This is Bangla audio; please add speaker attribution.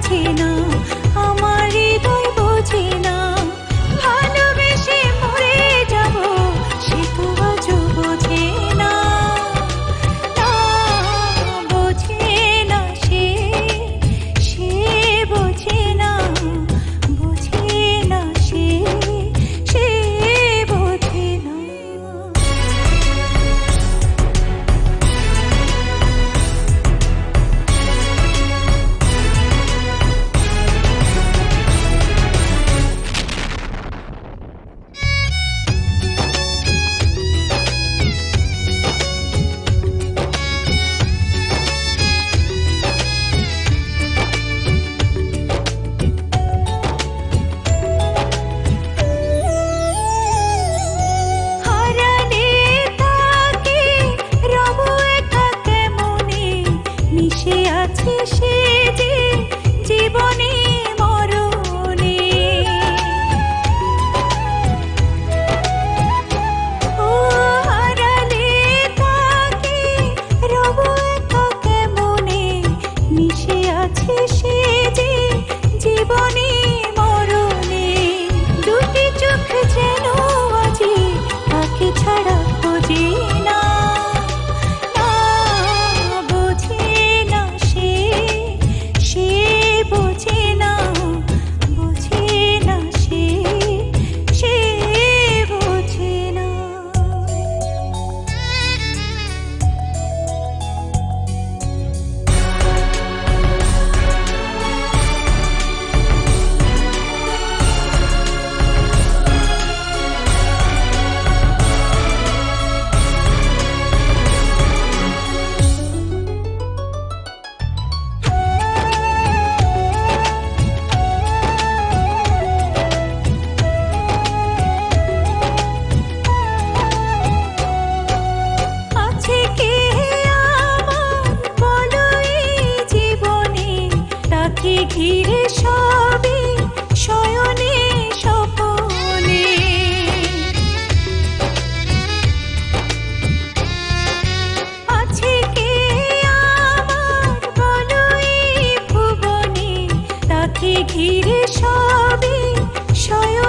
Speaker 1: বোঝে না, আমার হৃদয় বোঝে না। ভালোবেসে মরে যাব, সে তো আজও বোঝে না। না, বোঝে না সে, সে বোঝে না, বোঝে না সে, সে বোঝে না। হারালে তাকে রব একা কেমনে, মিশে আছে সে যে জীবনে মরণে। ও হারালে তাকে রব একা কেমনে, মিশে আছে সে যে জীবনে মরণে। দুটি চোখ যেন আজি তাকে ছাড়া খোঁজে না। না, বোঝে না সে, সে বোঝে না, বোঝে না সে, সে বোঝে না। আছে কে আমার বলো এই জীবনে, তাকে ঘিরে সবে শয়নে স্বপনে। আছে কে আমার বলো এই ভুবনে, তাকে ঘিরে সবে শয়নে